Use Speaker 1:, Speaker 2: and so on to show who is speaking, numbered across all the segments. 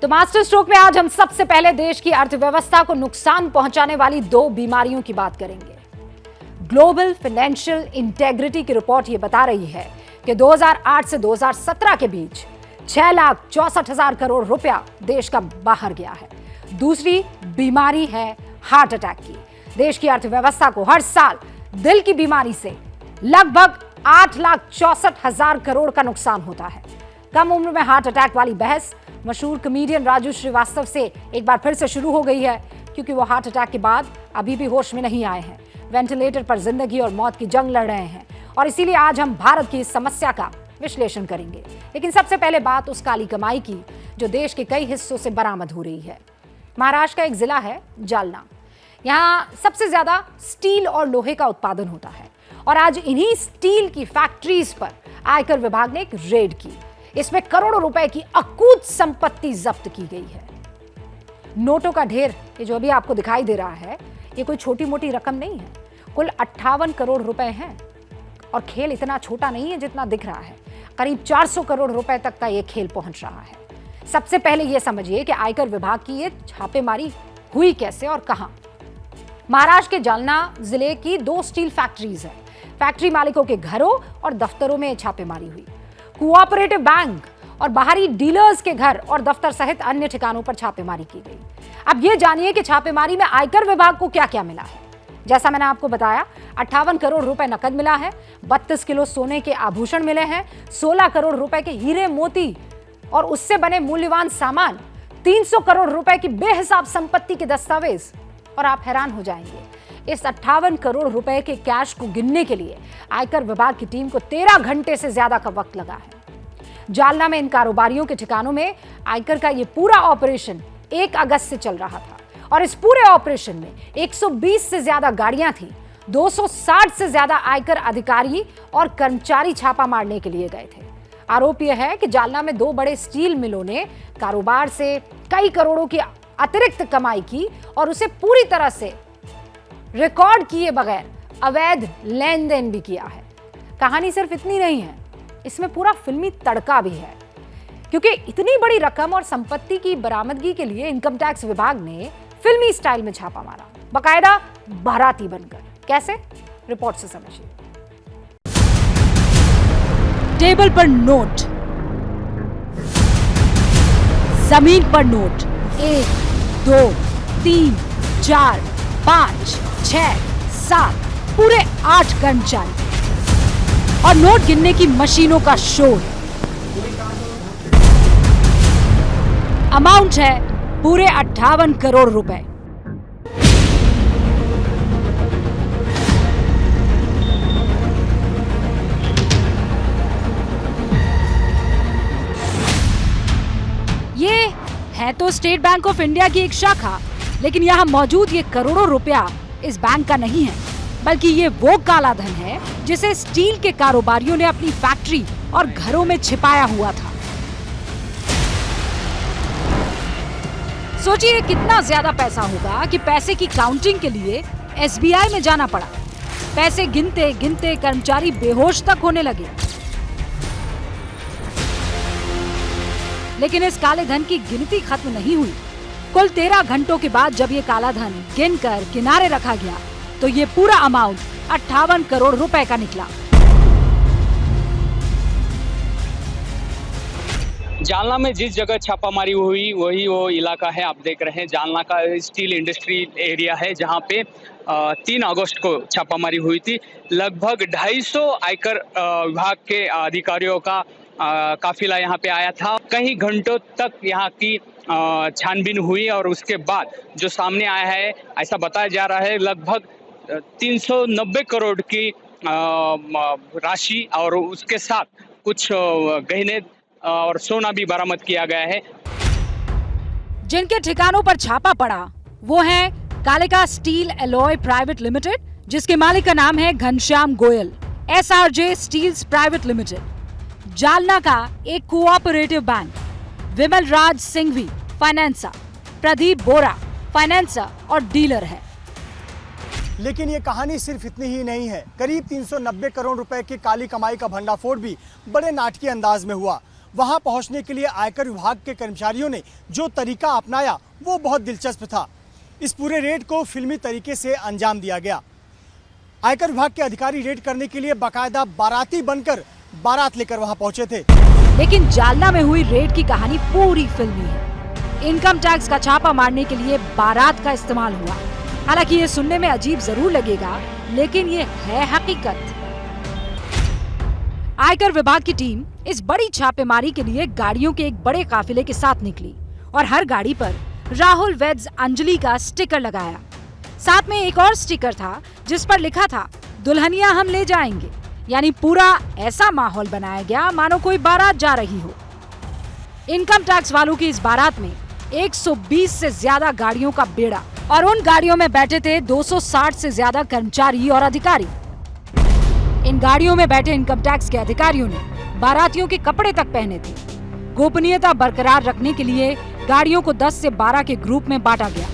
Speaker 1: तो master stroke में आज हम सबसे पहले देश की अर्थव्यवस्था को नुकसान पहुंचाने वाली दो बीमारियों की बात करेंगे। ग्लोबल फाइनेंशियल इंटेग्रिटी की रिपोर्ट यह बता रही है कि 2008 से 2017 के बीच 6,64,000 करोड़ रुपया देश का बाहर गया है। दूसरी बीमारी है हार्ट अटैक की। देश की अर्थव्यवस्था को हर साल दिल की बीमारी से लगभग 8,64,000 करोड़ का नुकसान होता है। कम उम्र में हार्ट अटैक वाली बहस मशहूर कॉमेडियन राजू श्रीवास्तव से एक बार फिर से शुरू हो गई है, क्योंकि वो हार्ट अटैक के बाद अभी भी होश में नहीं आए हैं। वेंटिलेटर पर जिंदगी और मौत की जंग लड़ रहे हैं और इसीलिए आज हम भारत की इस समस्या का विश्लेषण करेंगे। लेकिन सबसे पहले बात उस काली कमाई की जो देश के कई हिस्सों से बरामद हो रही है। महाराष्ट्र का एक जिला है जालना। यहाँ सबसे ज्यादा स्टील और लोहे का उत्पादन होता है और आज इन्हीं स्टील की फैक्ट्रीज पर आयकर विभाग ने एक रेड की। इसमें करोड़ों रुपए की अकूत संपत्ति जब्त की गई है। नोटों का ढेर, ये जो अभी आपको दिखाई दे रहा है, ये कोई छोटी मोटी रकम नहीं है। कुल 58 करोड़ रुपए हैं और खेल इतना छोटा नहीं है जितना दिख रहा है। करीब 400 करोड़ रुपए तक का ये खेल पहुंच रहा है। सबसे पहले ये समझिए कि आयकर विभाग की ये छापेमारी हुई कैसे और कहां। महाराष्ट्र के जालना जिले की 2 स्टील फैक्ट्रीज है। फैक्ट्री मालिकों के घरों और दफ्तरों में छापेमारी हुई। कोऑपरेटिव बैंक और बाहरी डीलर्स के घर और दफ्तर सहित अन्य ठिकानों पर छापेमारी की गई। अब यह जानिए कि छापेमारी में आयकर विभाग को क्या क्या मिला है। जैसा मैंने आपको बताया, 58 करोड़ रुपए नकद मिला है, 32 किलो सोने के आभूषण मिले हैं, 16 करोड़ रुपए के हीरे मोती और उससे बने मूल्यवान सामान, 300 करोड़ रुपए की बेहिसाब संपत्ति के दस्तावेज। और आप हैरान हो जाएंगे, इस 58 करोड़ रुपए के कैश को गिनने के लिए आयकर विभाग की टीम को 13 घंटे से ज्यादा का वक्त लगा है। जालना में इन कारोबारियों के ठिकानों में आयकर का यह पूरा ऑपरेशन 1 अगस्त से चल रहा था और इस पूरे ऑपरेशन में 120 से ज्यादा गाड़ियां थी। 260 से ज्यादा आयकर अधिकारी और कर्मचारी छापा मारने के लिए गए थे। आरोप यह है कि जालना में 2 बड़े स्टील मिलों ने कारोबार से कई करोड़ों की अतिरिक्त कमाई की और उसे पूरी तरह से रिकॉर्ड किए बगैर अवैध लेन देन भी किया है। कहानी सिर्फ इतनी नहीं है, इसमें पूरा फिल्मी तड़का भी है, क्योंकि इतनी बड़ी रकम और संपत्ति की बरामदगी के लिए इनकम टैक्स विभाग ने फिल्मी स्टाइल में छापा मारा, बकायदा बाराती बनकर। कैसे? रिपोर्ट से समझिए।
Speaker 2: टेबल पर नोट, जमीन पर नोट, 1, 2, 3, 4, 5, 6, 7, पूरे 8 कर्मचारी और नोट गिनने की मशीनों का शोर। अमाउंट है पूरे 58 करोड़ रुपए। ये है तो स्टेट बैंक ऑफ इंडिया की एक शाखा, लेकिन यहाँ मौजूद ये करोड़ों रुपया इस बैंक का नहीं है, बल्कि ये वो काला धन है जिसे स्टील के कारोबारियों ने अपनी फैक्ट्री और घरों में छिपाया हुआ था। सोचिए कितना ज्यादा पैसा होगा कि पैसे की काउंटिंग के लिए एसबीआई में जाना पड़ा। पैसे गिनते गिनते कर्मचारी बेहोश तक होने लगे। लेकिन इस काले धन की गिनती खत्म नहीं हुई। कुल 13 घंटों के बाद जब ये काला धन गिनकर किनारे रखा गया तो ये पूरा अमाउंट 58 करोड़ रुपए का निकला।
Speaker 3: जालना में जिस जगह छापामारी हुई वही वो इलाका है, आप देख रहे हैं। जालना का स्टील इंडस्ट्री एरिया है जहां पे 3 अगस्त को छापामारी हुई थी। लगभग 250 आयकर विभाग के अधिकारियों का काफिला यहाँ पे आया था। कई घंटों तक यहाँ की छानबीन हुई और उसके बाद जो सामने आया है, ऐसा बताया जा रहा है लगभग 390 करोड़ की राशि और उसके साथ कुछ गहने और सोना भी बरामद किया गया है।
Speaker 2: जिनके ठिकानों पर छापा पड़ा वो है Kalika steel alloy private limited, जिसके मालिक का नाम है Ghanshyam Goyal. SRJ steels private limited, Jalna का एक cooperative bank, Vimal Raj Singhvi financer, Pradeep Bora financer और डीलर है।
Speaker 4: लेकिन ये कहानी सिर्फ इतनी ही नहीं है। करीब 390 करोड़ रुपए की काली कमाई का भंडाफोड़ भी बड़े नाटकीय अंदाज में हुआ। वहां पहुंचने के लिए आयकर विभाग के कर्मचारियों ने जो तरीका अपनाया वो बहुत दिलचस्प था। इस पूरे रेड को फिल्मी तरीके से अंजाम दिया गया। आयकर विभाग के अधिकारी रेड करने के लिए बाकायदा बाराती बनकर बारात लेकर वहां पहुंचे थे।
Speaker 2: लेकिन जालना में हुई रेड की कहानी पूरी फिल्मी है। इनकम टैक्स का छापा मारने के लिए बारात का इस्तेमाल हुआ। हालांकि ये सुनने में अजीब जरूर लगेगा, लेकिन ये है हकीकत। आयकर विभाग की टीम इस बड़ी छापेमारी के लिए गाड़ियों के एक बड़े काफिले के साथ निकली और हर गाड़ी पर राहुल वेड्स अंजलि का स्टिकर लगाया। साथ में एक और स्टिकर था जिस पर लिखा था दुल्हनिया हम ले जाएंगे, यानी पूरा ऐसा माहौल बनाया गया मानो कोई बारात जा रही हो। इनकम टैक्स वालों की इस बारात में 120 से ज्यादा गाड़ियों का बेड़ा और उन गाड़ियों में बैठे थे 260 से ज्यादा कर्मचारी और अधिकारी। इन गाड़ियों में बैठे इनकम टैक्स के अधिकारियों ने बारातियों के कपड़े तक पहने थे। गोपनीयता बरकरार रखने के लिए गाड़ियों को 10 से 12 के ग्रुप में बांटा गया।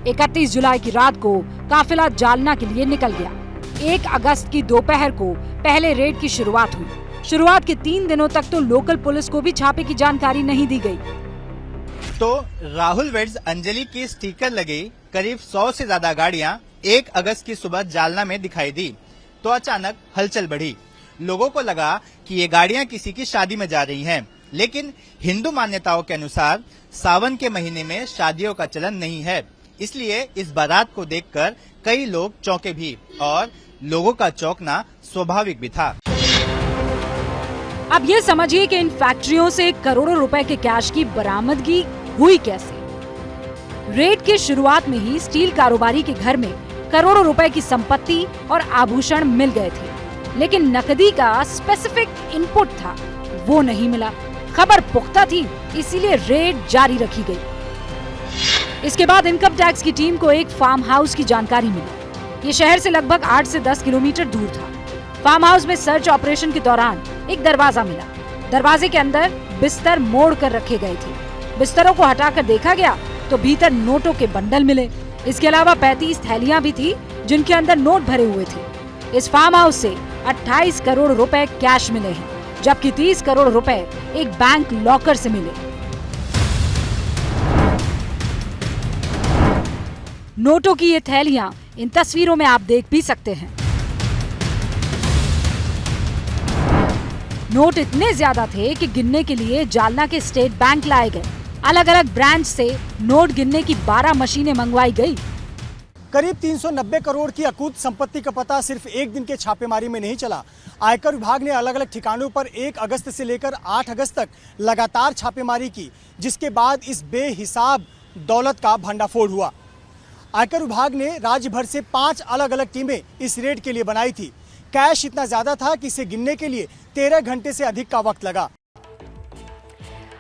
Speaker 2: 31 जुलाई की रात को काफिला जालना के लिए निकल गया। 1 अगस्त की दोपहर को पहले रेड की शुरुआत हुई। शुरुआत के 3 दिनों तक तो लोकल पुलिस को भी छापे की जानकारी नहीं दी गई।
Speaker 5: तो राहुल वेड्स अंजलि की स्टिकर लगी करीब 100 से ज्यादा गाड़ियां 1 अगस्त की सुबह जालना में दिखाई दी तो अचानक हलचल बढ़ी। लोगों को लगा कि ये गाड़ियां किसी की शादी में जा रही हैं, लेकिन हिंदू मान्यताओं के अनुसार सावन के महीने में शादियों का चलन नहीं है, इसलिए इस बारात को देखकर कई लोग चौंके भी और लोगों का चौंकना स्वाभाविक भी था।
Speaker 2: अब ये समझिए कि इन फैक्ट्रियों से करोड़ों रुपए के कैश की बरामदगी हुई कैसे। रेड की शुरुआत में ही स्टील कारोबारी के घर में करोड़ों रुपए की संपत्ति और आभूषण मिल गए थे, लेकिन नकदी का स्पेसिफिक इनपुट था वो नहीं मिला। खबर पुख्ता थी, इसीलिए रेड जारी रखी गई। इसके बाद इनकम टैक्स की टीम को एक फार्म हाउस की जानकारी मिली। ये शहर से लगभग 8 से 10 किलोमीटर दूर था। फार्म हाउस में सर्च ऑपरेशन के दौरान एक दरवाजा मिला। दरवाजे के अंदर बिस्तर मोड़ कर रखे गए थे। बिस्तरों को हटाकर देखा गया तो भीतर नोटों के बंडल मिले। इसके अलावा 35 थैलियां भी थी जिनके अंदर नोट भरे हुए थे। इस फार्म हाउस से 28 करोड़ रुपए कैश मिले हैं, जबकि 30 करोड़ रुपए एक बैंक लॉकर से मिले। नोटों की ये थैलियां इन तस्वीरों में आप देख भी सकते हैं। नोट इतने ज्यादा थे कि गिनने के लिए जालना के स्टेट बैंक लाए गए। अलग अलग ब्रांच से नोट गिनने की 12 मशीनें मंगवाई गई।
Speaker 4: करीब 390 करोड़ की अकूत संपत्ति का पता सिर्फ एक दिन के छापेमारी में नहीं चला। आयकर विभाग ने अलग अलग ठिकानों पर 1 अगस्त से लेकर 8 अगस्त तक लगातार छापेमारी की, जिसके बाद इस बेहिसाब दौलत का भंडाफोड़ हुआ। आयकर विभाग ने राज्य भर से 5 अलग अलग टीमें इस रेड के लिए बनाई थी। कैश इतना ज्यादा था कि इसे गिनने के लिए 13 घंटे से अधिक का वक्त लगा।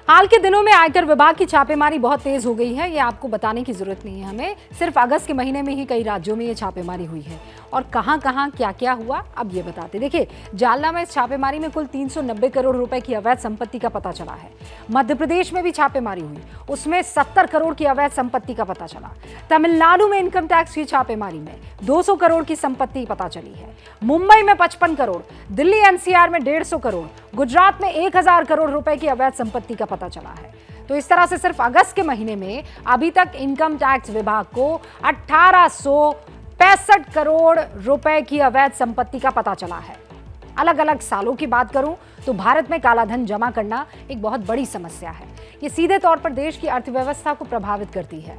Speaker 1: हाल के दिनों में आयकर विभाग की छापेमारी बहुत तेज हो गई है, ये आपको बताने की जरूरत नहीं है हमें। सिर्फ अगस्त के महीने में ही कई राज्यों में ये छापेमारी हुई है और कहां कहां क्या क्या हुआ अब ये बताते। देखिए, जालना में इस छापेमारी में कुल 390 करोड़ रुपए की अवैध संपत्ति का पता चला है। मध्य प्रदेश में भी छापेमारी हुई, उसमें 70 करोड़ की अवैध संपत्ति का पता चला। तमिलनाडु में इनकम टैक्स की छापेमारी में 200 करोड़ की संपत्ति पता चली है। मुंबई में 55 करोड़, दिल्ली एनसीआर में 150 करोड़, गुजरात में 1000 करोड़ रुपए की अवैध संपत्ति का पता चला है। तो इस तरह से सिर्फ अगस्त के महीने में अभी तक इनकम टैक्स विभाग को 1865 करोड़ रुपए की अवैध संपत्ति का पता चला है। अलग अलग सालों की बात करूं तो भारत में कालाधन जमा करना एक बहुत बड़ी समस्या है। ये सीधे तौर पर देश की अर्थव्यवस्था को प्रभावित करती है।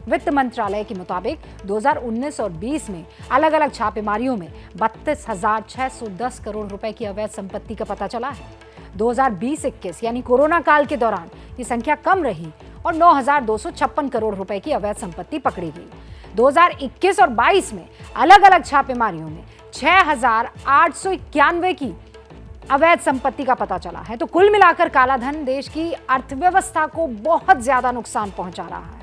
Speaker 1: वित्त मंत्रालय के मुताबिक 2019 और 20 में अलग अलग छापेमारियों में 32,610 करोड़ रुपए की अवैध संपत्ति का पता चला है। 2020-21 यानी कोरोना काल के दौरान ये संख्या कम रही और 9,256 करोड़ रुपए की अवैध संपत्ति पकड़ी गई। 2021 और 22 में अलग अलग छापेमारियों में 6,891 की अवैध संपत्ति का पता चला है। तो कुल मिलाकर कालाधन देश की अर्थव्यवस्था को बहुत ज्यादा नुकसान पहुंचा रहा है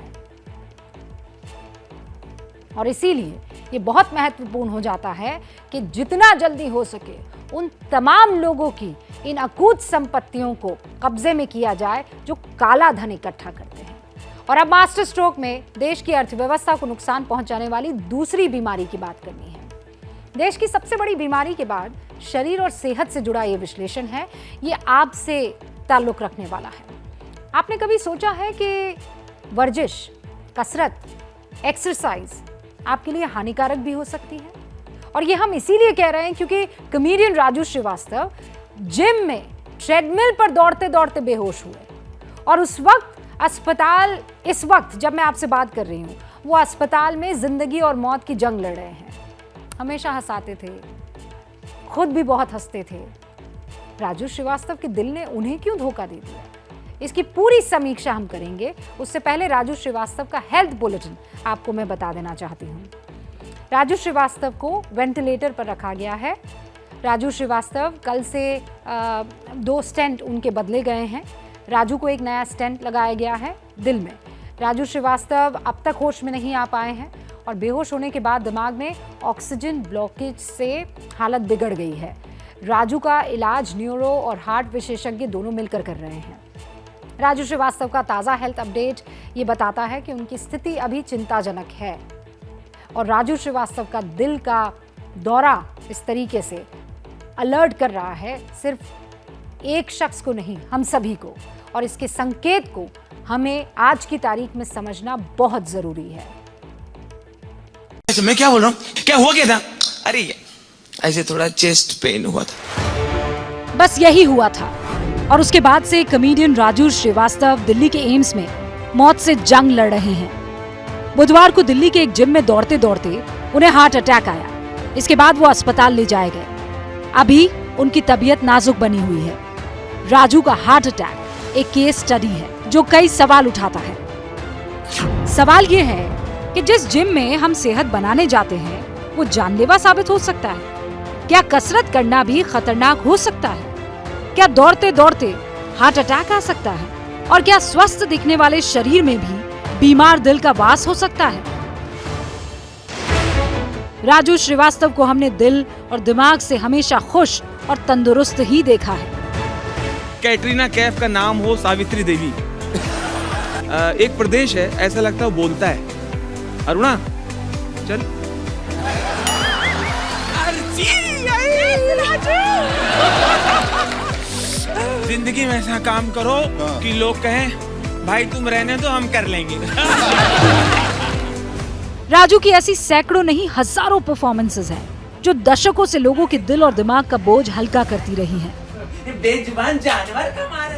Speaker 1: और इसीलिए ये बहुत महत्वपूर्ण हो जाता है कि जितना जल्दी हो सके उन तमाम लोगों की इन अकूत संपत्तियों को कब्जे में किया जाए जो काला धन इकट्ठा करते हैं। और अब मास्टर स्ट्रोक में देश की अर्थव्यवस्था को नुकसान पहुंचाने वाली दूसरी बीमारी की बात करनी है। देश की सबसे बड़ी बीमारी के बाद शरीर और सेहत से जुड़ा ये विश्लेषण है। ये आपसे ताल्लुक रखने वाला है। आपने कभी सोचा है कि वर्जिश, कसरत, एक्सरसाइज आपके लिए हानिकारक भी हो सकती है? और ये हम इसीलिए कह रहे हैं क्योंकि कॉमेडियन राजू श्रीवास्तव जिम में ट्रेडमिल पर दौड़ते दौड़ते बेहोश हुए और उस वक्त इस वक्त जब मैं आपसे बात कर रही हूं, वो अस्पताल में जिंदगी और मौत की जंग लड़ रहे हैं। हमेशा हंसाते थे, खुद भी बहुत हंसते थे। राजू श्रीवास्तव के दिल ने उन्हें क्यों धोखा दे दिया, इसकी पूरी समीक्षा हम करेंगे। उससे पहले राजू श्रीवास्तव का हेल्थ बुलेटिन आपको मैं बता देना चाहती हूँ। राजू श्रीवास्तव को वेंटिलेटर पर रखा गया है। राजू श्रीवास्तव कल से 2 स्टेंट उनके बदले गए हैं। राजू को एक नया स्टेंट लगाया गया है दिल में। राजू श्रीवास्तव अब तक होश में नहीं आ पाए हैं और बेहोश होने के बाद दिमाग में ऑक्सीजन ब्लॉकेज से हालत बिगड़ गई है। राजू का इलाज न्यूरो और हार्ट विशेषज्ञ दोनों मिलकर कर रहे हैं। राजू श्रीवास्तव का ताज़ा हेल्थ अपडेट ये बताता है कि उनकी स्थिति अभी चिंताजनक है और राजू श्रीवास्तव का दिल का दौरा इस तरीके से अलर्ट कर रहा है सिर्फ एक शख्स को नहीं, हम सभी को। और इसके संकेत को हमें आज की तारीख में समझना बहुत जरूरी है।
Speaker 6: मैं क्या बोल रहा हूँ, क्या हुआ क्या था? अरे ऐसे थोड़ा चेस्ट पेन हुआ था।
Speaker 2: बस यही हुआ था और उसके बाद से कॉमेडियन राजू श्रीवास्तव दिल्ली के एम्स में मौत से जंग लड़ रहे हैं। बुधवार को दिल्ली के एक जिम में दौड़ते दौड़ते उन्हें हार्ट अटैक आया। इसके बाद वो अस्पताल ले जाए गए। अभी उनकी तबीयत नाजुक बनी हुई है। राजू का हार्ट अटैक एक केस स्टडी है जो कई सवाल उठाता है। सवाल ये है कि जिस जिम में हम सेहत बनाने जाते हैं वो जानलेवा साबित हो सकता है। क्या कसरत करना भी खतरनाक हो सकता है? क्या दौड़ते दौड़ते हार्ट अटैक आ सकता है? और क्या स्वस्थ दिखने वाले शरीर में भी बीमार दिल का वास हो सकता है? राजू श्रीवास्तव को हमने दिल और दिमाग से हमेशा खुश और तंदुरुस्त ही देखा है।
Speaker 6: कैटरीना कैफ का नाम हो सावित्री देवी। एक प्रदेश है, ऐसा लगता है वो बोलता है। अरुणा चल। जिंदगी में ऐसा काम करो कि लोग कहें भाई तुम रहने दो, हम कर लेंगे।
Speaker 2: राजू की ऐसी सैकड़ों नहीं हजारों परफॉर्मेंसेस हैं जो दशकों से लोगों के दिल और दिमाग का बोझ हल्का करती रही हैं।
Speaker 6: बेजुबान जानवर का मारा।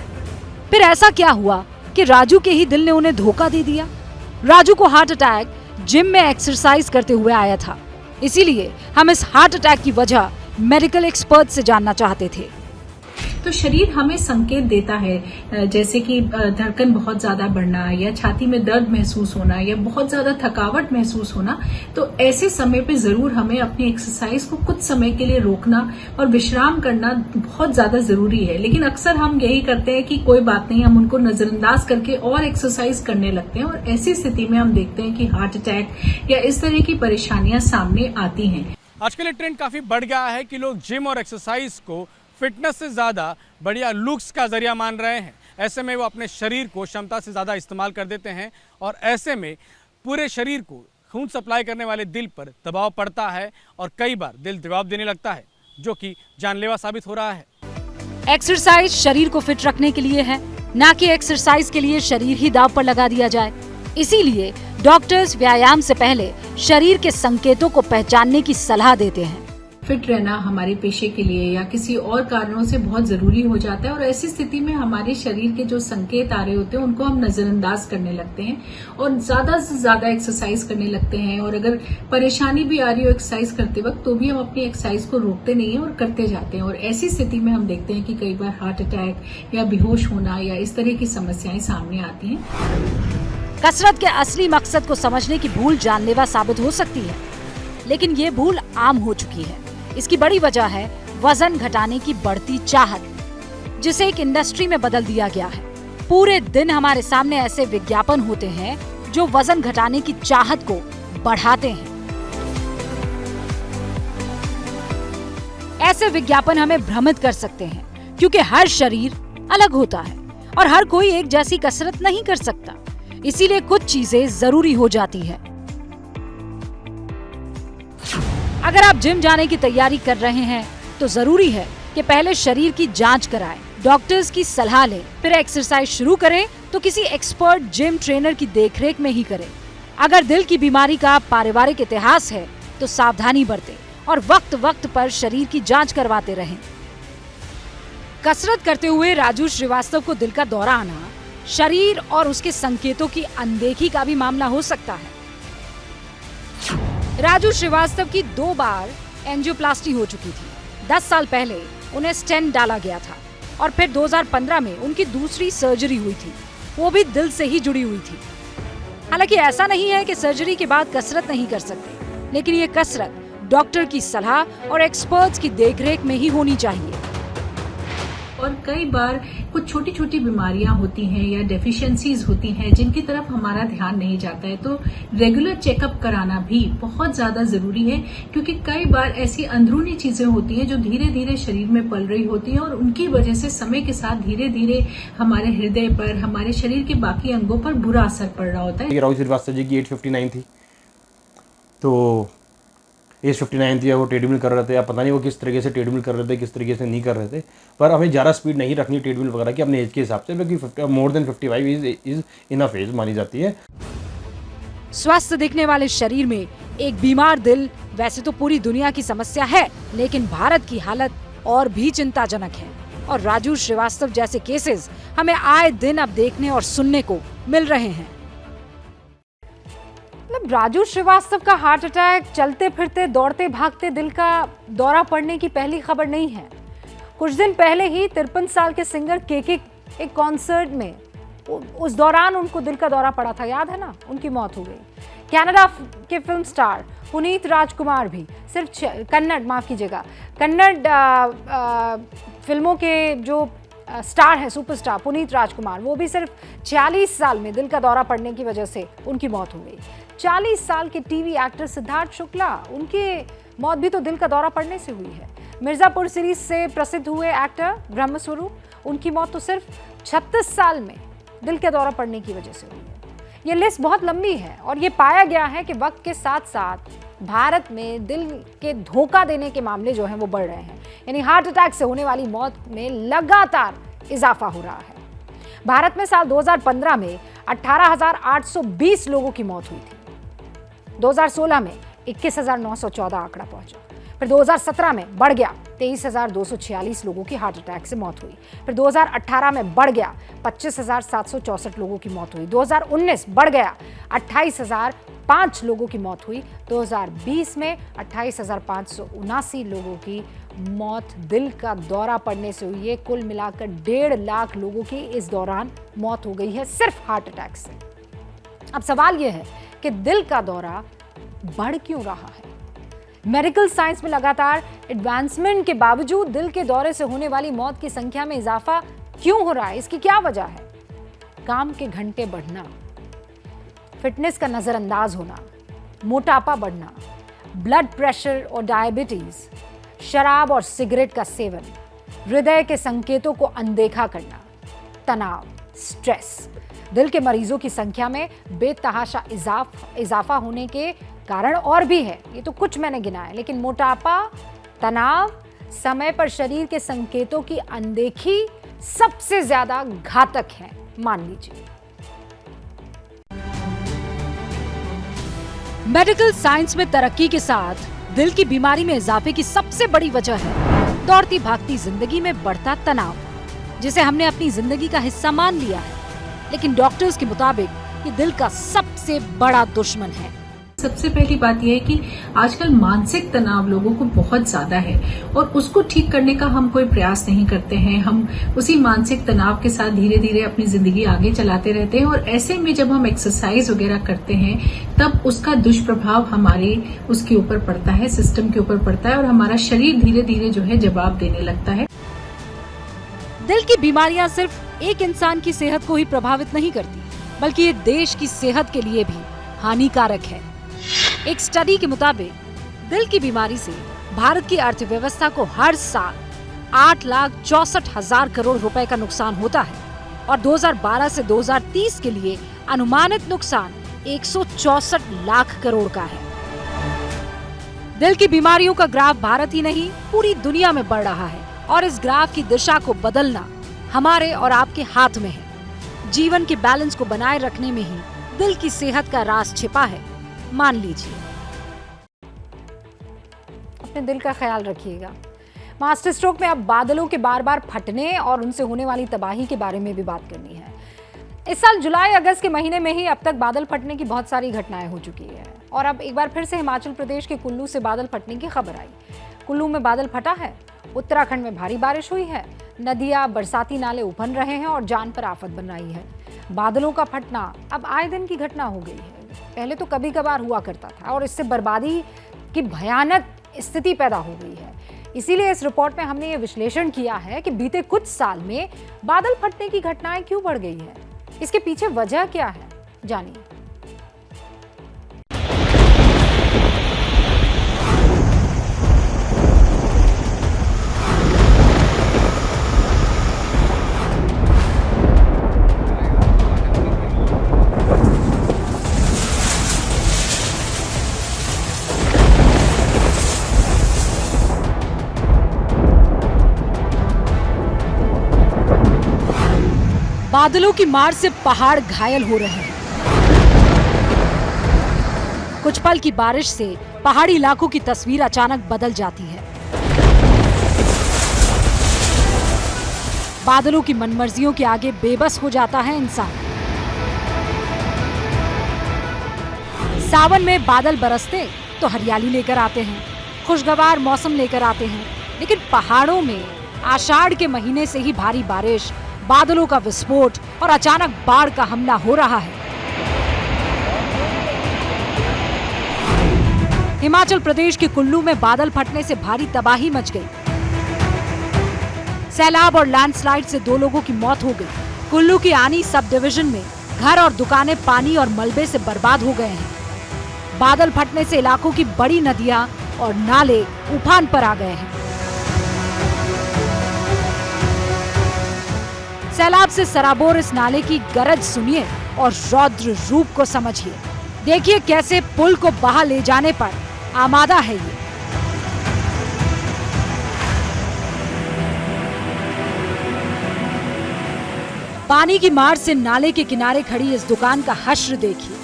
Speaker 2: फिर ऐसा क्या हुआ कि राजू के ही दिल ने उन्हें धोखा दे दिया? राजू को हार्ट अटैक जिम में एक्सरसाइज करते हुए आया था। इसीलिए हम इस हार्ट अटैक की वजह मेडिकल एक्सपर्ट से जानना चाहते थे।
Speaker 7: तो शरीर हमें संकेत देता है, जैसे कि धड़कन बहुत ज्यादा बढ़ना या छाती में दर्द महसूस होना या बहुत ज्यादा थकावट महसूस होना। तो ऐसे समय पे जरूर हमें अपनी एक्सरसाइज को कुछ समय के लिए रोकना और विश्राम करना बहुत ज्यादा जरूरी है। लेकिन अक्सर हम यही करते हैं कि कोई बात नहीं, हम उनको नजरअंदाज करके और एक्सरसाइज करने लगते हैं और ऐसी स्थिति में हम देखते हैं कि हार्ट अटैक या इस तरह की परेशानियां सामने आती हैं।
Speaker 4: आजकल ये ट्रेंड काफी बढ़ गया है कि लोग जिम और एक्सरसाइज को फिटनेस से ज़्यादा बढ़िया लुक्स का जरिया मान रहे हैं। ऐसे में वो अपने शरीर को क्षमता से ज़्यादा इस्तेमाल कर देते हैं और ऐसे में पूरे शरीर को खून सप्लाई करने वाले दिल पर दबाव पड़ता है और कई बार दिल जवाब देने लगता है, जो कि जानलेवा साबित हो रहा है।
Speaker 2: एक्सरसाइज शरीर को फिट रखने के लिए है, ना कि एक्सरसाइज के लिए शरीर ही दांव पर लगा दिया जाए। इसीलिए डॉक्टर्स व्यायाम से पहले शरीर के संकेतों को पहचानने की सलाह देते हैं।
Speaker 7: फिट रहना हमारे पेशे के लिए या किसी और कारणों से बहुत जरूरी हो जाता है और ऐसी स्थिति में हमारे शरीर के जो संकेत आ रहे होते हैं उनको हम नजरअंदाज करने लगते हैं और ज्यादा से ज्यादा एक्सरसाइज करने लगते हैं। और अगर परेशानी भी आ रही हो एक्सरसाइज करते वक्त तो भी हम अपनी एक्सरसाइज को रोकते नहीं है और करते जाते हैं। और ऐसी स्थिति में हम देखते हैं कि कई बार हार्ट अटैक या बेहोश होना या इस तरह की समस्याएं सामने आती हैं।
Speaker 2: कसरत के असली मकसद को समझने की भूल जानलेवा साबित हो सकती है, लेकिन ये भूल आम हो चुकी है। इसकी बड़ी वजह है वजन घटाने की बढ़ती चाहत, जिसे एक इंडस्ट्री में बदल दिया गया है। पूरे दिन हमारे सामने ऐसे विज्ञापन होते हैं जो वजन घटाने की चाहत को बढ़ाते हैं। ऐसे विज्ञापन हमें भ्रमित कर सकते हैं क्योंकि हर शरीर अलग होता है और हर कोई एक जैसी कसरत नहीं कर सकता। इसीलिए कुछ चीजें जरूरी हो जाती है। अगर आप जिम जाने की तैयारी कर रहे हैं तो जरूरी है कि कि पहले शरीर की जांच कराएं, डॉक्टर्स की सलाह लें, फिर एक्सरसाइज शुरू करें तो किसी एक्सपर्ट जिम ट्रेनर की देखरेख में ही करें। अगर दिल की बीमारी का पारिवारिक इतिहास है तो सावधानी बरतें और वक्त वक्त पर शरीर की जांच करवाते रहें। कसरत करते हुए राजू श्रीवास्तव को दिल का दौरा आना शरीर और उसके संकेतों की अनदेखी का भी मामला हो सकता है। राजू श्रीवास्तव की 2 बार एंजियोप्लास्टी हो चुकी थी। 10 साल पहले उन्हें स्टेंट डाला गया था और फिर 2015 में उनकी दूसरी सर्जरी हुई थी, वो भी दिल से ही जुड़ी हुई थी। हालांकि ऐसा नहीं है कि सर्जरी के बाद कसरत नहीं कर सकते, लेकिन ये कसरत डॉक्टर की सलाह और एक्सपर्ट्स की देखरेख में ही होनी चाहिए।
Speaker 7: और कई बार कुछ छोटी छोटी बीमारियां होती हैं या डेफिशिएंसीज होती हैं जिनकी तरफ हमारा ध्यान नहीं जाता है, तो रेगुलर चेकअप कराना भी बहुत ज्यादा जरूरी है, क्योंकि कई बार ऐसी अंदरूनी चीजें होती हैं जो धीरे धीरे शरीर में पल रही होती हैं और उनकी वजह से समय के साथ धीरे धीरे हमारे हृदय पर, हमारे शरीर के बाकी अंगों पर बुरा असर पड़ रहा होता है।
Speaker 8: राजू श्रीवास्तव जी की एज 59 थी, तो एज 59 थी, वो ट्रेडमिल कर रहे थे। अब पता नहीं वो किस तरीके से ट्रेडमिल कर रहे थे, किस तरीके से नहीं कर रहे थे, पर हमें ज़्यादा स्पीड नहीं रखनी ट्रेडमिल वगैरह की अपने एज के हिसाब से, क्योंकि more than 55 is enough age मानी जाती है।
Speaker 2: स्वस्थ दिखने वाले शरीर में एक बीमार दिल वैसे तो पूरी दुनिया की समस्या है, लेकिन भारत की हालत और भी चिंताजनक है और राजू श्रीवास्तव जैसे केसेस हमें आए दिन अब देखने और सुनने को मिल रहे हैं।
Speaker 1: मतलब राजू श्रीवास्तव का हार्ट अटैक चलते फिरते दौड़ते भागते दिल का दौरा पड़ने की पहली खबर नहीं है। कुछ दिन पहले ही 53 साल के सिंगर केके एक कॉन्सर्ट में उस दौरान उनको दिल का दौरा पड़ा था, याद है ना, उनकी मौत हो गई। कनाडा के फिल्म स्टार पुनीत राजकुमार भी सिर्फ कन्नड़ फिल्मों के जो स्टार है, सुपरस्टार पुनीत राजकुमार, वो भी सिर्फ 46 साल में दिल का दौरा पड़ने की वजह से उनकी मौत हो गई। 40 साल के टीवी एक्टर सिद्धार्थ शुक्ला, उनकी मौत भी तो दिल का दौरा पड़ने से हुई है। मिर्जापुर सीरीज से प्रसिद्ध हुए एक्टर ब्रह्मस्वरूप, उनकी मौत तो सिर्फ 36 साल में दिल के दौरा पड़ने की वजह से हुई है। ये लिस्ट बहुत लंबी है और ये पाया गया है कि वक्त के साथ साथ भारत में दिल के धोखा देने के मामले जो हैं वो बढ़ रहे हैं, यानी हार्ट अटैक से होने वाली मौत में लगातार इजाफा हो रहा है। भारत में साल 2015 में 18,820 लोगों की मौत हुई थी। 2016 में 21,914 आंकड़ा पहुंचा, फिर 2017 में बढ़ गया 23,246 लोगों की हार्ट अटैक से मौत हुई, फिर 2018 में बढ़ गया 25,764 लोगों की मौत हुई, 2019 बढ़ गया 28,005 लोगों की मौत हुई, 2020 में 28,579 लोगों की मौत दिल का दौरा पड़ने से हुई है। कुल मिलाकर 1.5 लाख लोगों की इस दौरान मौत हो गई है सिर्फ हार्ट अटैक से। अब सवाल यह है कि दिल का दौरा बढ़ क्यों रहा है? मेडिकल साइंस में लगातार एडवांसमेंट के बावजूद दिल के दौरे से होने वाली मौत की संख्या में इजाफा क्यों हो रहा है? इसकी क्या वजह है? काम के घंटे बढ़ना, फिटनेस का नजरअंदाज होना, मोटापा बढ़ना, ब्लड प्रेशर और डायबिटीज, शराब और सिगरेट का सेवन, हृदय के संकेतों को अनदेखा करना, तनाव, स्ट्रेस, दिल के मरीजों की संख्या में बेतहाशा इजाफा होने के कारण और भी है। ये तो कुछ मैंने गिना है, लेकिन मोटापा, तनाव, समय पर शरीर के संकेतों की अनदेखी सबसे ज्यादा घातक है, मान लीजिए।
Speaker 2: मेडिकल साइंस में तरक्की के साथ दिल की बीमारी में इजाफे की सबसे बड़ी वजह है दौड़ती भागती जिंदगी में बढ़ता तनाव, जिसे हमने अपनी जिंदगी का हिस्सा मान लिया है। लेकिन डॉक्टर्स के मुताबिक ये दिल का सबसे बड़ा दुश्मन है।
Speaker 7: सबसे पहली बात यह है कि आजकल मानसिक तनाव लोगों को बहुत ज्यादा है और उसको ठीक करने का हम कोई प्रयास नहीं करते हैं। हम उसी मानसिक तनाव के साथ धीरे धीरे अपनी जिंदगी आगे चलाते रहते हैं और ऐसे में जब हम एक्सरसाइज वगैरह करते हैं तब उसका दुष्प्रभाव हमारे उसके ऊपर पड़ता है, सिस्टम के ऊपर पड़ता है और हमारा शरीर धीरे धीरे जो है जवाब देने लगता है।
Speaker 2: दिल की बीमारियां सिर्फ एक इंसान की सेहत को ही प्रभावित नहीं करती, बल्कि ये देश की सेहत के लिए भी हानिकारक है। एक स्टडी के मुताबिक दिल की बीमारी से भारत की अर्थव्यवस्था को हर साल 8,64,000 करोड़ रुपए का नुकसान होता है और 2012 से 2030 के लिए अनुमानित नुकसान 164 लाख करोड़ का है। दिल की बीमारियों का ग्राफ भारत ही नहीं पूरी दुनिया में बढ़ रहा है और इस ग्राफ की दिशा को बदलना हमारे और आपके हाथ में है। जीवन के बैलेंस को बनाए रखने में ही दिल की सेहत का राज छिपा है, मान लीजिए।
Speaker 1: अपने दिल का ख्याल रखिएगा। मास्टर स्ट्रोक में अब बादलों के बार बार फटने और उनसे होने वाली तबाही के बारे में भी बात करनी है। इस साल जुलाई अगस्त के महीने में ही अब तक बादल फटने की बहुत सारी घटनाएं हो चुकी है और अब एक बार फिर से हिमाचल प्रदेश के कुल्लू से बादल फटने की खबर आई। कुल्लू में बादल फटा है, उत्तराखंड में भारी बारिश हुई है, नदियां, बरसाती नाले उफन रहे हैं और जान पर आफत बन रही है। बादलों का फटना अब आए दिन की घटना हो गई है। पहले तो कभी कभार हुआ करता था और इससे बर्बादी की भयानक स्थिति पैदा हो गई है। इसीलिए इस रिपोर्ट में हमने ये विश्लेषण किया है कि बीते कुछ साल में बादल फटने की घटनाएं क्यों बढ़ गई है, इसके पीछे वजह क्या है, जानिए।
Speaker 2: बादलों की मार से पहाड़ घायल हो रहे हैं। कुछ पल की बारिश से पहाड़ी इलाकों की तस्वीर अचानक बदल जाती है। बादलों की मनमर्जियों के आगे बेबस हो जाता है इंसान। सावन में बादल बरसते तो हरियाली लेकर आते हैं, खुशगवार मौसम लेकर आते हैं, लेकिन पहाड़ों में आषाढ़ के महीने से ही भारी बारिश, बादलों का विस्फोट और अचानक बाढ़ का हमला हो रहा है। हिमाचल प्रदेश के कुल्लू में बादल फटने से भारी तबाही मच गई। सैलाब और लैंडस्लाइड से 2 लोगों की मौत हो गई। कुल्लू की आनी सब डिवीजन में घर और दुकानें पानी और मलबे से बर्बाद हो गए हैं। बादल फटने से इलाकों की बड़ी नदियां और नाले उफान पर आ गए हैं। सैलाब से सराबोर इस नाले की गरज सुनिए और रौद्र रूप को समझिए। देखिए कैसे पुल को बहा ले जाने पर आमादा है ये। पानी की मार से नाले के किनारे खड़ी इस दुकान का हश्र देखिए।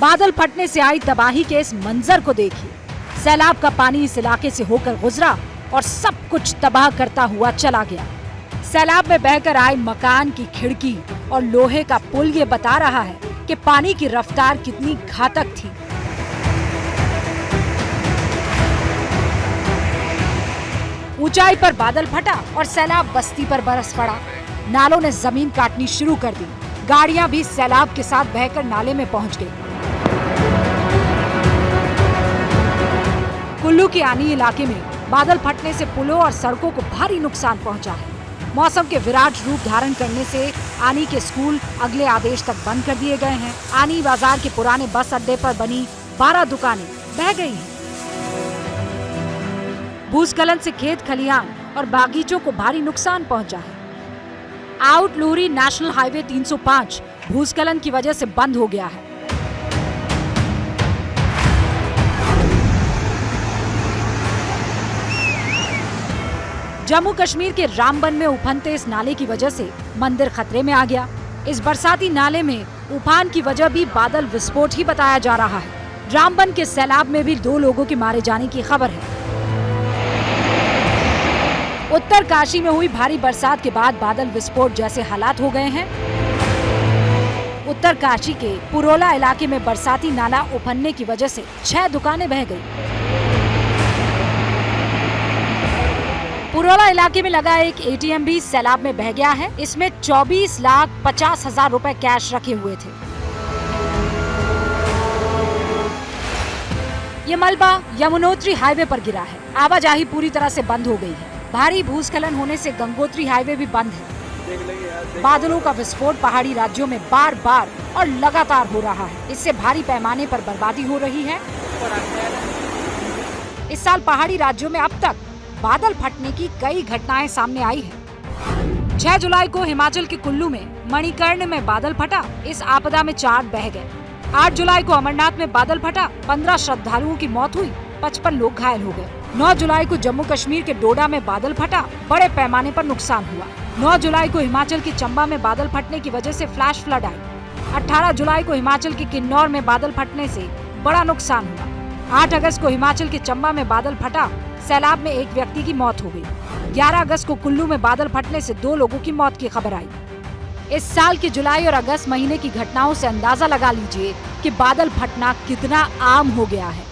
Speaker 2: बादल फटने से आई तबाही के इस मंजर को देखिए। सैलाब का पानी इस इलाके से होकर गुजरा और सब कुछ तबाह करता हुआ चला गया। सैलाब में बहकर आए मकान की खिड़की और लोहे का पुल ये बता रहा है कि पानी की रफ्तार कितनी घातक थी। ऊंचाई पर बादल फटा और सैलाब बस्ती पर बरस पड़ा। नालों ने जमीन काटनी शुरू कर दी। गाड़ियां भी सैलाब के साथ बहकर नाले में पहुंच गई। कुल्लू के आनी इलाके में बादल फटने से पुलों और सड़कों को भारी नुकसान पहुंचा है। मौसम के विराट रूप धारण करने से आनी के स्कूल अगले आदेश तक बंद कर दिए गए हैं। आनी बाजार के पुराने बस अड्डे पर बनी 12 दुकानें बह गई हैं। भूस्खलन से खेत खलिहान और बागीचों को भारी नुकसान पहुंचा है। आउट लूरी नेशनल हाईवे 305 भूस्खलन की वजह से बंद हो गया है। जम्मू कश्मीर के रामबन में उफनते इस नाले की वजह से मंदिर खतरे में आ गया। इस बरसाती नाले में उफान की वजह भी बादल विस्फोट ही बताया जा रहा है। रामबन के सैलाब में भी 2 लोगों के मारे जाने की खबर है। उत्तर काशी में हुई भारी बरसात के बाद बादल विस्फोट जैसे हालात हो गए हैं। उत्तर काशी के पुरोला इलाके में बरसाती नाला उफनने की वजह से 6 दुकानें बह गई। पुरोला इलाके में लगा एक एटीएम भी सैलाब में बह गया है। इसमें 24,50,000 रुपए कैश रखे हुए थे। ये मलबा यमुनोत्री हाईवे पर गिरा है। आवाजाही पूरी तरह से बंद हो गई है। भारी भूस्खलन होने से गंगोत्री हाईवे भी बंद है। बादलों का विस्फोट पहाड़ी राज्यों में बार बार और लगातार हो रहा है। इससे भारी पैमाने पर बर्बादी हो रही है। इस साल पहाड़ी राज्यों में अब तक बादल फटने की कई घटनाएं सामने आई है। 6 जुलाई को हिमाचल के कुल्लू में मणिकर्ण में बादल फटा। इस आपदा में 4 बह गए। 8 जुलाई को अमरनाथ में बादल फटा, 15 श्रद्धालुओं की मौत हुई, 55 लोग घायल हो गए। 9 जुलाई को जम्मू कश्मीर के डोडा में बादल फटा, बड़े पैमाने पर नुकसान हुआ। 9 जुलाई को हिमाचल के चंबा में बादल फटने की वजह से फ्लैश फ्लड आई। 18 जुलाई को हिमाचल के किन्नौर में बादल फटने से बड़ा नुकसान हुआ। 8 अगस्त को हिमाचल के चंबा में बादल फटा, सैलाब में एक व्यक्ति की मौत हो गई। 11 अगस्त को कुल्लू में बादल फटने से 2 लोगों की मौत की खबर आई। इस साल की जुलाई और अगस्त महीने की घटनाओं से अंदाजा लगा लीजिए कि बादल फटना कितना आम हो गया है।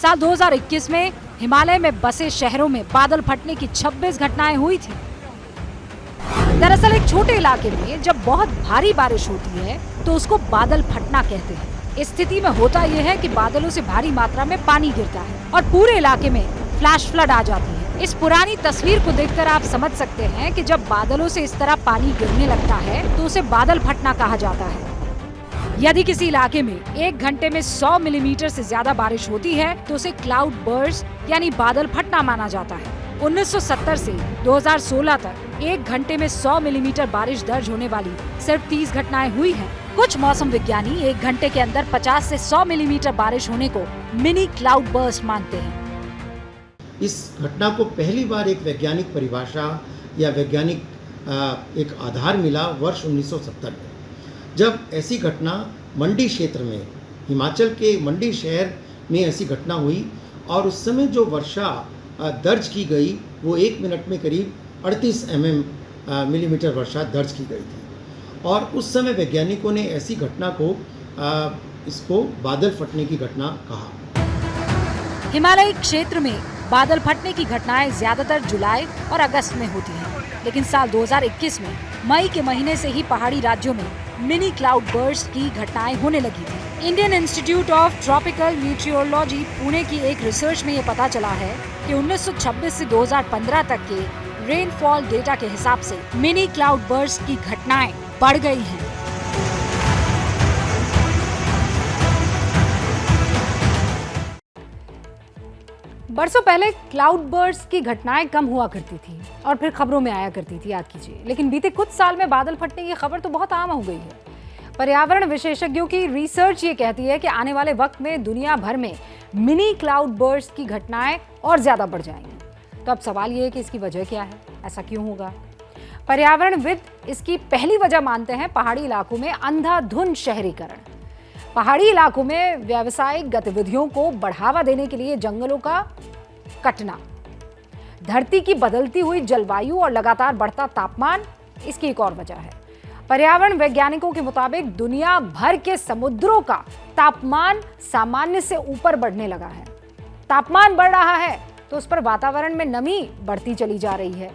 Speaker 2: साल 2021 में हिमालय में बसे शहरों में बादल फटने की 26 घटनाएं हुई थी। दरअसल एक छोटे इलाके में जब बहुत भारी बारिश होती है तो उसको बादल फटना कहते हैं। इस स्थिति में होता यह है कि बादलों से भारी मात्रा में पानी गिरता है और पूरे इलाके में फ्लैश फ्लड आ जाती है। इस पुरानी तस्वीर को देखकर आप समझ सकते हैं कि जब बादलों से इस तरह पानी गिरने लगता है तो उसे बादल फटना कहा जाता है। यदि किसी इलाके में 1 घंटे में 100 मिलीमीटर से ज्यादा बारिश होती है तो उसे क्लाउड बर्स्ट यानी बादल फटना माना जाता है। 1970 से 2016 तक 1 घंटे में 100 मिलीमीटर बारिश दर्ज होने वाली सिर्फ 30 घटनाएं हुई हैं। कुछ मौसम विज्ञानी 1 घंटे के अंदर 50 से 100 मिलीमीटर बारिश होने को मिनी क्लाउड बर्स्ट मानते हैं।
Speaker 9: इस घटना को पहली बार एक वैज्ञानिक परिभाषा या वैज्ञानिक एक आधार मिला वर्ष 1970 में, जब ऐसी घटना मंडी क्षेत्र में, हिमाचल के मंडी शहर में ऐसी घटना हुई और उस समय जो वर्षा दर्ज की गई वो 1 मिनट में करीब 38 मिलीमीटर वर्षा दर्ज की गई थी। और उस समय वैज्ञानिकों ने ऐसी घटना को इसको बादल फटने की घटना कहा।
Speaker 2: हिमालयी क्षेत्र में बादल फटने की घटनाएं ज्यादातर जुलाई और अगस्त में होती हैं, लेकिन साल 2021 में मई के महीने से ही पहाड़ी राज्यों में मिनी क्लाउड बर्स्ट की घटनाएं होने लगी थी। Indian institute of tropical meteorology Pune की एक रिसर्च में ये पता चला है कि 1926 से 2015 तक के रेनफॉल डेटा के हिसाब से मिनी क्लाउड बर्स्ट की घटनाएं बढ़ गई हैं।
Speaker 1: बरसों पहले क्लाउड बर्स्ट की घटनाएं कम हुआ करती थी और फिर खबरों में आया करती थी, याद कीजिए। लेकिन बीते कुछ साल में बादल फटने की खबर तो बहुत आम हो गई है। पर्यावरण विशेषज्ञों की रिसर्च ये कहती है कि आने वाले वक्त में दुनिया भर में मिनी क्लाउड बर्स्ट की घटनाएं और ज्यादा बढ़ जाएंगी। तो अब सवाल ये है कि इसकी वजह क्या है, ऐसा क्यों होगा? पर्यावरणविद इसकी पहली वजह मानते हैं पहाड़ी इलाकों में अंधाधुंध शहरीकरण। पहाड़ी इलाकों में व्यावसायिक गतिविधियों को बढ़ावा देने के लिए जंगलों का कटना, धरती की बदलती हुई जलवायु और लगातार बढ़ता तापमान इसकी एक और वजह है। पर्यावरण वैज्ञानिकों के मुताबिक दुनिया भर के समुद्रों का तापमान सामान्य से ऊपर बढ़ने लगा है। तापमान बढ़ रहा है तो उस पर वातावरण में नमी बढ़ती चली जा रही है।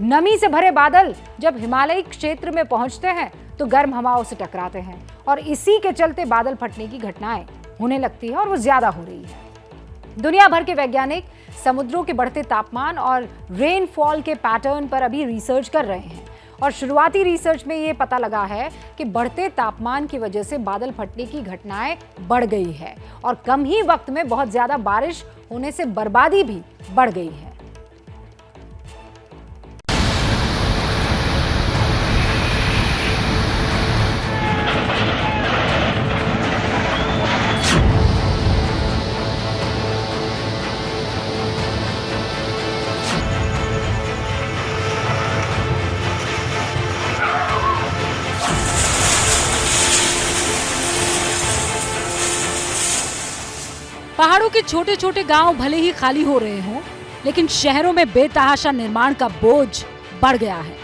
Speaker 1: नमी से भरे बादल जब हिमालयी क्षेत्र में पहुंचते हैं तो गर्म हवाओं से टकराते हैं और इसी के चलते बादल फटने की घटनाएं होने लगती है और वो ज्यादा हो रही है। दुनिया भर के वैज्ञानिक समुद्रों के बढ़ते तापमान और रेनफॉल के पैटर्न पर अभी रिसर्च कर रहे हैं और शुरुआती रिसर्च में ये पता लगा है कि बढ़ते तापमान की वजह से बादल फटने की घटनाएं बढ़ गई है और कम ही वक्त में बहुत ज्यादा बारिश होने से बर्बादी भी बढ़ गई है।
Speaker 2: पहाड़ों के छोटे छोटे गांव भले ही खाली हो रहे हों, लेकिन शहरों में बेतहाशा निर्माण का बोझ बढ़ गया है।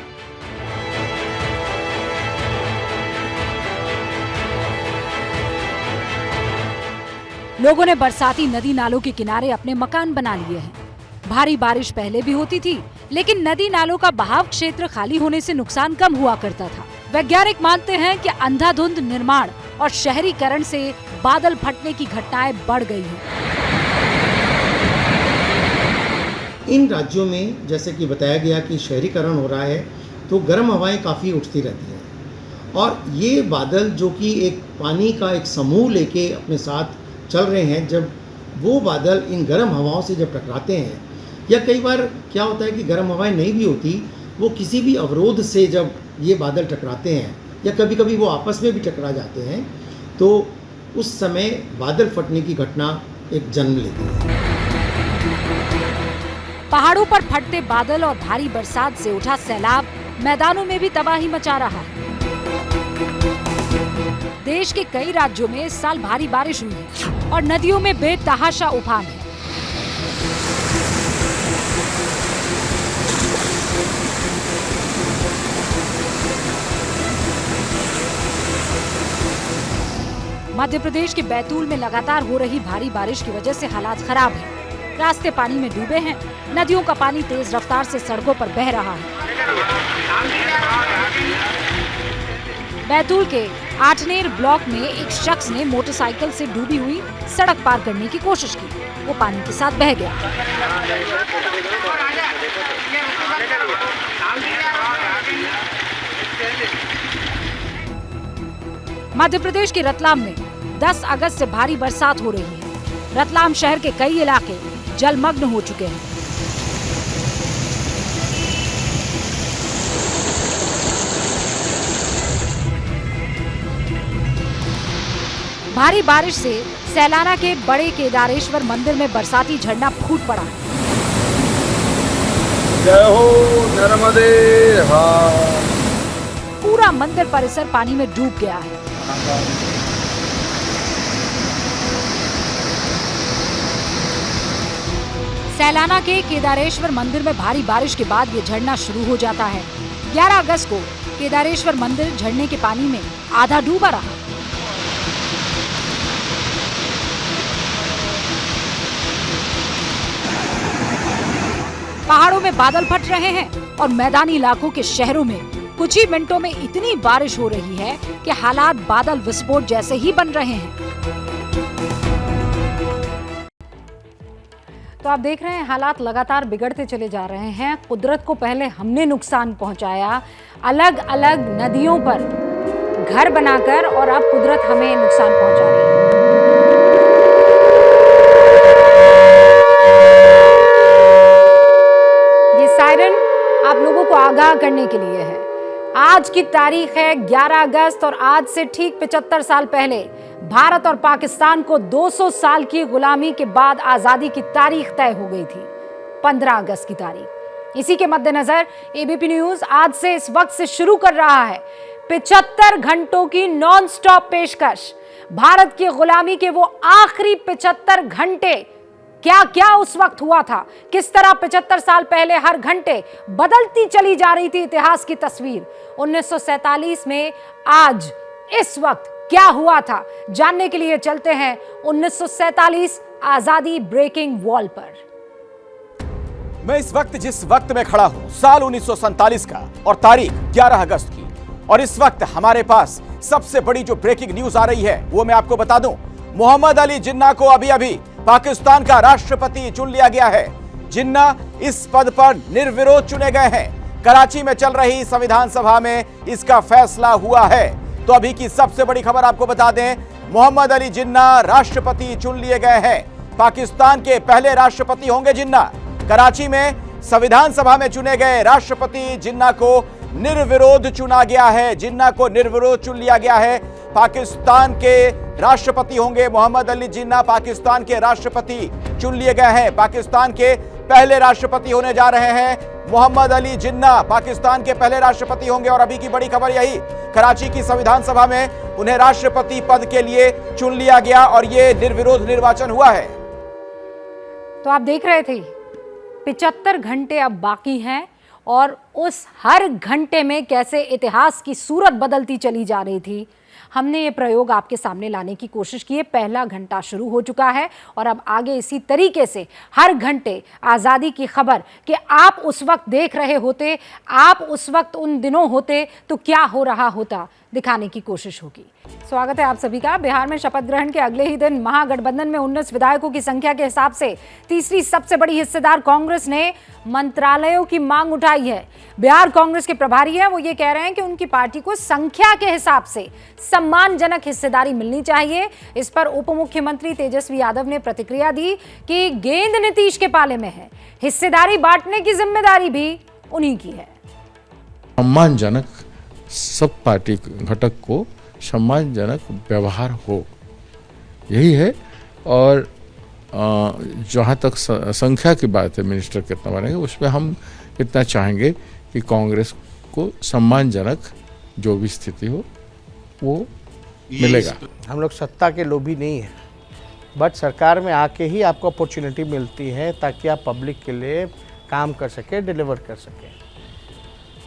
Speaker 2: लोगों ने बरसाती नदी नालों के किनारे अपने मकान बना लिए हैं। भारी बारिश पहले भी होती थी, लेकिन नदी नालों का बहाव क्षेत्र खाली होने से नुकसान कम हुआ करता था। वैज्ञानिक मानते हैं कि अंधाधुंध निर्माण और शहरीकरण से बादल फटने की घटनाएं बढ़ गई हैं।
Speaker 9: इन राज्यों में जैसे कि बताया गया कि शहरीकरण हो रहा है तो गर्म हवाएं काफ़ी उठती रहती हैं और ये बादल जो कि एक पानी का एक समूह लेके अपने साथ चल रहे हैं, जब वो बादल इन गर्म हवाओं से जब टकराते हैं, या कई बार क्या होता है कि गर्म हवाएं नहीं भी होती, वो किसी भी अवरोध से जब ये बादल टकराते हैं या कभी कभी वो आपस में भी टकरा जाते हैं, तो उस समय बादल फटने की घटना एक जन्म लेती है।
Speaker 2: पहाड़ों पर फटते बादल और भारी बरसात से उठा सैलाब मैदानों में भी तबाही मचा रहा है। देश के कई राज्यों में इस साल भारी बारिश हुई है और नदियों में बेतहाशा उफान है। मध्य प्रदेश के बैतूल में लगातार हो रही भारी बारिश की वजह से हालात खराब हैं। रास्ते पानी में डूबे हैं, नदियों का पानी तेज रफ्तार से सड़कों पर बह रहा है। बैतूल के आठनेर ब्लॉक में एक शख्स ने मोटरसाइकिल से डूबी हुई सड़क पार करने की कोशिश की। वो पानी के साथ बह गया। मध्य प्रदेश के रतलाम में 10 अगस्त से भारी बरसात हो रही है। रतलाम शहर के कई इलाके जलमग्न हो चुके हैं। भारी बारिश से सैलाना के बड़े केदारेश्वर मंदिर में बरसाती झरना फूट पड़ा।
Speaker 10: जय हो नर्मदे।
Speaker 2: पूरा मंदिर परिसर पानी में डूब गया है। सैलाना के केदारेश्वर मंदिर में भारी बारिश के बाद ये झरना शुरू हो जाता है। 11 अगस्त को केदारेश्वर मंदिर झरने के पानी में आधा डूबा रहा। पहाड़ों में बादल फट रहे हैं और मैदानी इलाकों के शहरों में कुछ ही मिनटों में इतनी बारिश हो रही है कि हालात बादल विस्फोट जैसे ही बन रहे हैं।
Speaker 1: तो आप देख रहे हैं हालात लगातार बिगड़ते चले जा रहे हैं। कुदरत को पहले हमने नुकसान पहुंचाया, अलग अलग नदियों पर घर बनाकर, और अब कुदरत हमें नुकसान पहुंचा रही है। ये सायरन आप लोगों को आगाह करने के लिए है। आज की तारीख है 11 अगस्त और आज से ठीक 75 साल पहले भारत और पाकिस्तान को 200 साल की गुलामी के बाद आजादी की तारीख तय हो गई थी, 15 अगस्त की तारीख। इसी के मद्देनजर एबीपी न्यूज आज से इस वक्त से शुरू कर रहा है 75 घंटों की नॉन स्टॉप पेशकश। भारत की गुलामी के वो आखिरी 75 घंटे, क्या क्या उस वक्त हुआ था, किस तरह 75 साल पहले हर घंटे बदलती चली जा रही थी इतिहास की तस्वीर। 1947 में आज इस वक्त क्या हुआ था, जानने के लिए चलते हैं 1947 आजादी ब्रेकिंग वॉल पर।
Speaker 11: मैं इस वक्त जिस वक्त में खड़ा हूं, साल 1947 का और तारीख 11 अगस्त की, और इस वक्त हमारे पास सबसे बड़ी जो ब्रेकिंग न्यूज आ रही है वो मैं आपको बता दूं। मोहम्मद अली जिन्ना को अभी अभी पाकिस्तान का राष्ट्रपति चुन लिया गया है। जिन्ना इस पद पर निर्विरोध चुने गए हैं। कराची में चल रही संविधान सभा में इसका फैसला हुआ है। तो अभी की सबसे बड़ी खबर आपको बता दें, मोहम्मद अली जिन्ना राष्ट्रपति चुन लिए गए हैं। पाकिस्तान के पहले राष्ट्रपति होंगे जिन्ना। कराची में संविधान सभा में चुने गए राष्ट्रपति जिन्ना को निर्विरोध चुना गया है। जिन्ना को निर्विरोध चुन लिया गया है। पाकिस्तान के राष्ट्रपति होंगे मोहम्मद अली जिन्ना। पाकिस्तान के राष्ट्रपति चुन लिए गए हैं। पाकिस्तान के पहले राष्ट्रपति होने जा रहे हैं मोहम्मद अली जिन्ना। पाकिस्तान के पहले राष्ट्रपति होंगे। और अभी की बड़ी खबर यही, कराची की संविधान सभा में उन्हें राष्ट्रपति पद के लिए चुन लिया गया और ये निर्विरोध निर्वाचन हुआ है।
Speaker 1: तो आप देख रहे थे 75 घंटे अब बाकी हैं और उस हर घंटे में कैसे इतिहास की सूरत बदलती चली जा रही थी। हमने ये प्रयोग आपके सामने लाने की कोशिश की है। पहला घंटा शुरू हो चुका है और अब आगे इसी तरीके से हर घंटे आज़ादी की खबर कि आप उस वक्त देख रहे होते, आप उस वक्त उन दिनों होते तो क्या हो रहा होता, दिखाने की कोशिश होगी। स्वागत है आप सभी का। बिहार में शपथ ग्रहण के अगले ही दिन महागठबंधन में 19 विधायकों की संख्या के हिसाब से तीसरी सबसे बड़ी हिस्सेदार कांग्रेस ने मंत्रालयों की मांग उठाई है। बिहार कांग्रेस के प्रभारी हैं, वो ये कह रहे हैं कि उनकी पार्टी को संख्या के हिसाब से सम्मानजनक हिस्सेदारी मिलनी चाहिए। इस पर उप मुख्यमंत्री तेजस्वी यादव ने प्रतिक्रिया दी कि गेंद नीतीश के पाले में है, हिस्सेदारी बांटने की जिम्मेदारी भी उन्हीं की है।
Speaker 10: सम्मानजनक सब पार्टी घटक को सम्मानजनक व्यवहार हो, यही है। और जहाँ तक संख्या की बात है, मिनिस्टर कितना बनेंगे, उसमें हम कितना चाहेंगे कि कांग्रेस को सम्मानजनक जो भी स्थिति हो वो मिलेगा।
Speaker 12: हम लोग सत्ता के लोभी नहीं हैं, बट सरकार में आके ही आपको अपॉर्चुनिटी मिलती है ताकि आप पब्लिक के लिए काम कर सकें, डिलीवर कर सकें।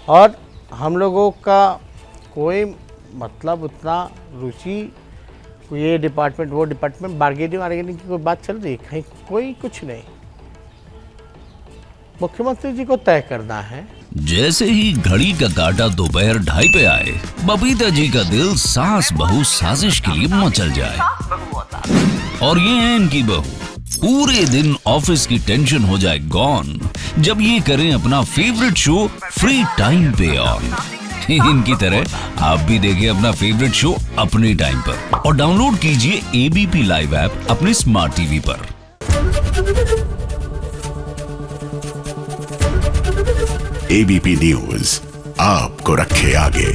Speaker 12: और हम लोगों का कोई मतलब उतना रुचि ये डिपार्टमेंट वो डिपार्टमेंट बार्गेनिंग की कोई बात चल रही है कहीं, कोई कुछ नहीं। मुख्यमंत्री जी को तय करना है।
Speaker 13: जैसे ही घड़ी का काटा दोपहर 2:30 पे आए, बबीता जी का दिल सास बहू साजिश के लिए मचल जाए। और ये है इनकी बहू, पूरे दिन ऑफिस की टेंशन हो जाए गॉन जब ये करें अपना फेवरेट शो फ्री टाइम पे ऑन। इनकी तरह आप भी देखिए अपना फेवरेट शो अपने टाइम पर और डाउनलोड कीजिए एबीपी लाइव ऐप अपने स्मार्ट टीवी पर।
Speaker 14: एबीपी न्यूज आपको रखे आगे।